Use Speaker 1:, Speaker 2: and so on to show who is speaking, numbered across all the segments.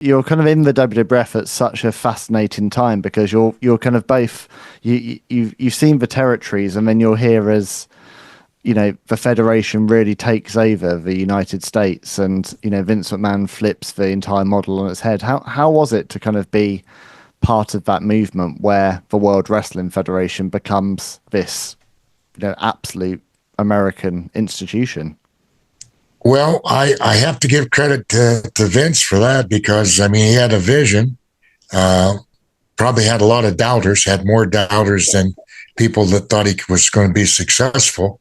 Speaker 1: you're kind of in the WWF at such a fascinating time because you're kind of both you've seen the territories and then you're here as the federation really takes over the United States and Vince McMahon flips the entire model on its head. How was it to kind of be part of that movement where the World Wrestling Federation becomes this absolute American institution?
Speaker 2: Well, I have to give credit to Vince for that because, I mean, he had a vision, probably had a lot of doubters, had more doubters than people that thought he was going to be successful.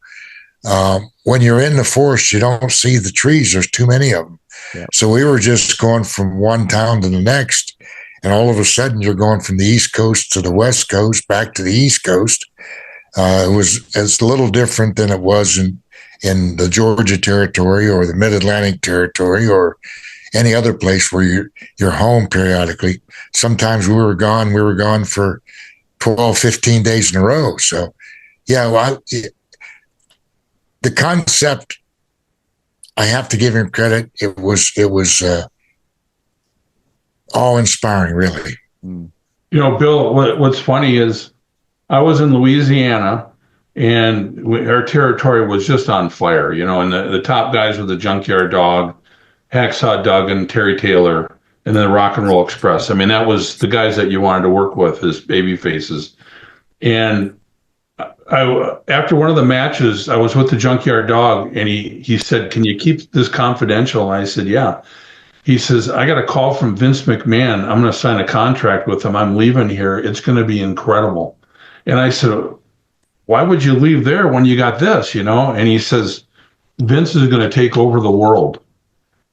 Speaker 2: When you're in the forest, you don't see the trees. There's too many of them. Yeah. So we were just going from one town to the next. And all of a sudden, you're going from the East Coast to the West Coast, back to the East Coast. It's a little different than it was in the Georgia territory or the Mid-Atlantic territory or any other place where you're home periodically. Sometimes we were gone for 12, 15 days in a row. So, yeah, the concept, I have to give him credit. It was awe-inspiring, really.
Speaker 3: Bill, what's funny is I was in Louisiana and our territory was just on fire, and the top guys were the Junkyard Dog, Hacksaw Duggan, Terry Taylor, and then the Rock and Roll Express. I mean, that was the guys that you wanted to work with as baby faces. And after one of the matches, I was with the Junkyard Dog, and he said, "Can you keep this confidential?" And I said, "Yeah." He says, "I got a call from Vince McMahon. I'm going to sign a contract with him. I'm leaving here. It's going to be incredible." And I said, "Why would you leave there when you got this, And he says, "Vince is going to take over the world."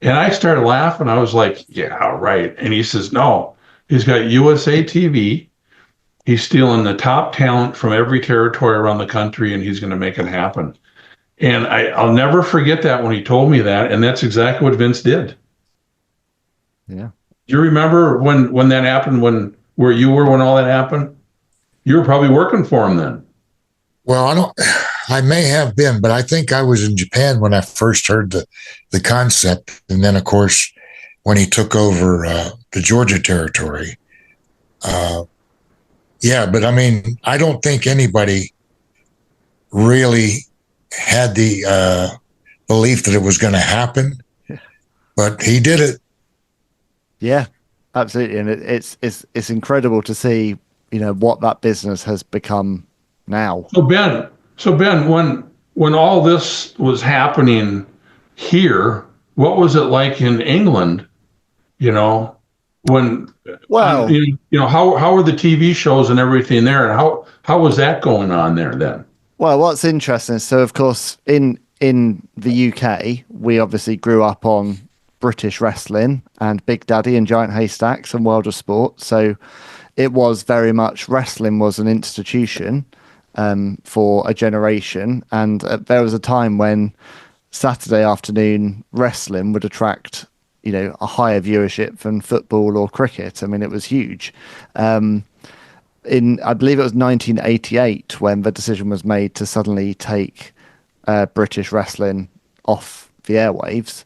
Speaker 3: And I started laughing. I was like, "Yeah, right." And he says, "No, he's got USA TV. He's stealing the top talent from every territory around the country, and he's going to make it happen." And I'll never forget that when he told me that. And that's exactly what Vince did.
Speaker 1: Yeah.
Speaker 3: Do you remember when that happened, where you were when all that happened? You were probably working for him then.
Speaker 2: Well, I may have been, but I think I was in Japan when I first heard the concept. And then, of course, when he took over the Georgia territory. Yeah, but I mean, I don't think anybody really had the belief that it was going to happen, but he did it.
Speaker 1: Yeah, absolutely. And it's incredible to see, what that business has become now.
Speaker 3: So Ben, when all this was happening here, what was it like in England? How were the TV shows and everything there, and how was that going on there then?
Speaker 1: Well, what's interesting, so of course in the UK, we obviously grew up on British wrestling and Big Daddy and Giant Haystacks and World of Sport. So it was very much, wrestling was an institution for a generation. And there was a time when Saturday afternoon wrestling would attract, a higher viewership than football or cricket. I mean, it was huge. I believe it was 1988 when the decision was made to suddenly take British wrestling off the airwaves.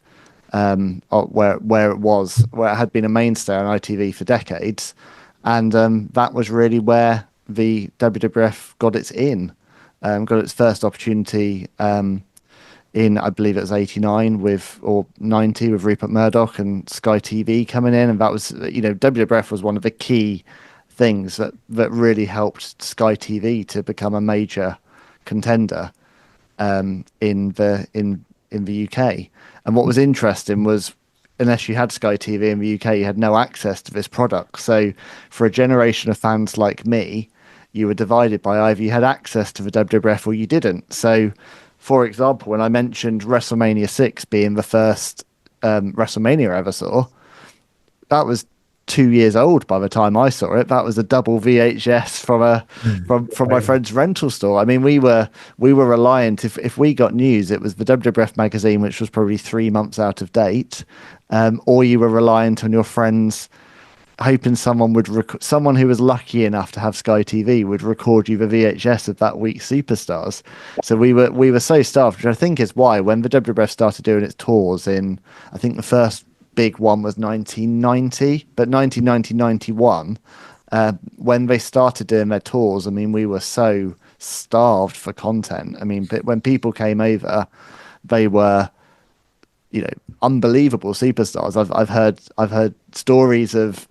Speaker 1: Where it had been a mainstay on ITV for decades, and that was really where the WWF got its first opportunity in, I believe it was 89 or 90 with Rupert Murdoch and Sky TV coming in, and that was WWF was one of the key things that really helped Sky TV to become a major contender in the UK. And what was interesting was, unless you had Sky TV in the UK, you had no access to this product. So for a generation of fans like me, you were divided by either you had access to the WWF or you didn't. So, for example, when I mentioned WrestleMania 6 being the first WrestleMania I ever saw, that was 2 years old by the time I saw it. That was a double VHS from my friend's rental store. I mean, we were reliant. If we got news, it was the WWF magazine, which was probably 3 months out of date, or you were reliant on your friends, hoping someone who was lucky enough to have Sky TV would record you the VHS of that week's superstars. So we were so starved, which I think is why when the WWF started doing its tours in, I think the first big one was 1990, but 1990, 91, when they started doing their tours, I mean, we were so starved for content. I mean, but when people came over, they were, unbelievable superstars. I've heard stories of,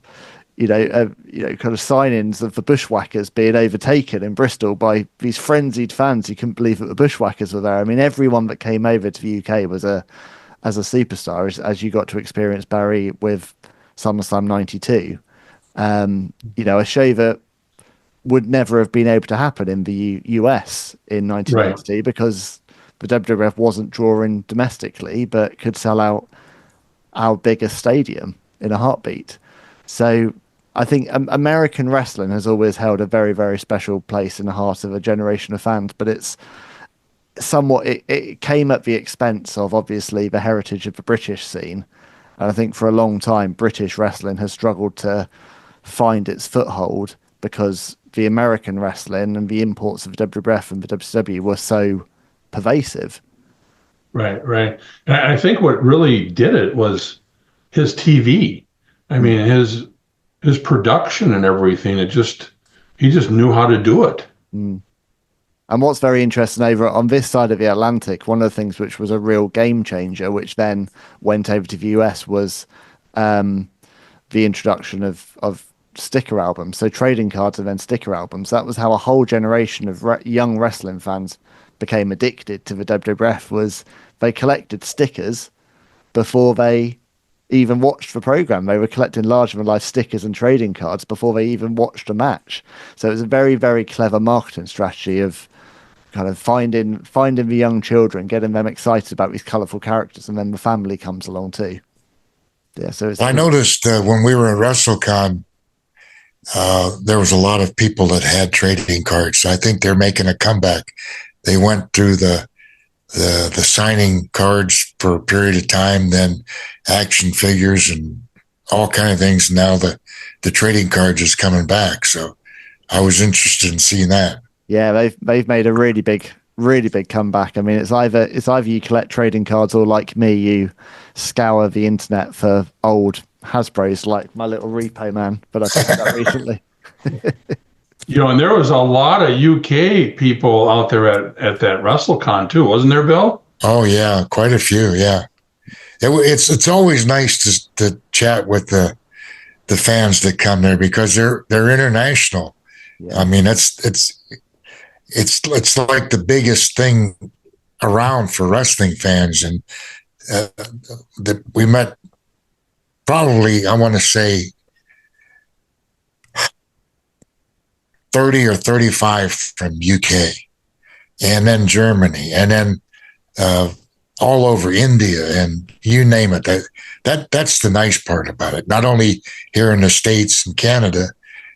Speaker 1: kind of sign-ins of the Bushwhackers being overtaken in Bristol by these frenzied fans who couldn't believe that the Bushwhackers were there. I mean, everyone that came over to the UK was as a superstar, as you got to experience, Barry, with SummerSlam 92. A show that would never have been able to happen in the US in 1992 because the WWF wasn't drawing domestically, but could sell out our biggest stadium in a heartbeat. So I think American wrestling has always held a very, very special place in the heart of a generation of fans, but it's somewhat, it came at the expense of obviously the heritage of the British scene. And I think for a long time, British wrestling has struggled to find its foothold because the American wrestling and the imports of the WWF and the WCW were so pervasive.
Speaker 3: Right, right. And I think what really did it was his TV. I mean, his production and everything. He just knew how to do it.
Speaker 1: Mm. And what's very interesting over on this side of the Atlantic, one of the things which was a real game changer, which then went over to the US, was the introduction of sticker albums. So trading cards and then sticker albums. That was how a whole generation of young wrestling fans became addicted to the WWF. Was they collected stickers before they even watched the program. They were collecting larger than life stickers and trading cards before they even watched a match. So it was a very, very clever marketing strategy of kind of finding the young children, getting them excited about these colourful characters, and then the family comes along too. Yeah, so
Speaker 2: I noticed when we were at WrestleCon, there was a lot of people that had trading cards. I think they're making a comeback. They went through the signing cards for a period of time, then action figures and all kind of things. Now the trading cards is coming back. So I was interested in seeing that.
Speaker 1: Yeah, they've made a really big comeback. I mean, it's either you collect trading cards or, like me, you scour the internet for old Hasbro's, like my little repo man. But I picked up recently.
Speaker 3: And there was a lot of UK people out there at that WrestleCon too, wasn't there, Bill?
Speaker 2: Oh yeah, quite a few. Yeah, it's always nice to chat with the fans that come there because they're international. Yeah. I mean, it's like the biggest thing around for wrestling fans, and we met probably, I want to say, 30 or 35 from UK, and then Germany, and then all over India, and you name it. That's the nice part about it. Not only here in the States and Canada,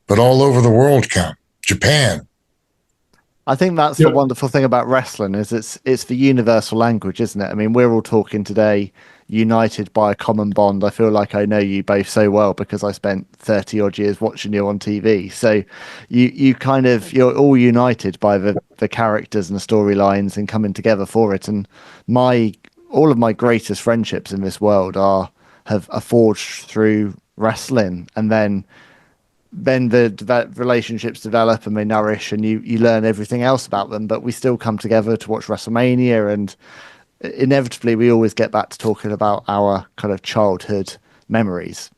Speaker 2: but all over the world come. Japan.
Speaker 1: I think that's the wonderful thing about wrestling is it's the universal language, isn't it? I mean, we're all talking today, united by a common bond. I feel like I know you both so well because I spent 30 odd years watching you on TV. So you're all united by the characters and the storylines and coming together for it. And all of my greatest friendships in this world are forged through wrestling, and then the relationships develop and they nourish, and you learn everything else about them, but we still come together to watch WrestleMania, and inevitably we always get back to talking about our kind of childhood memories.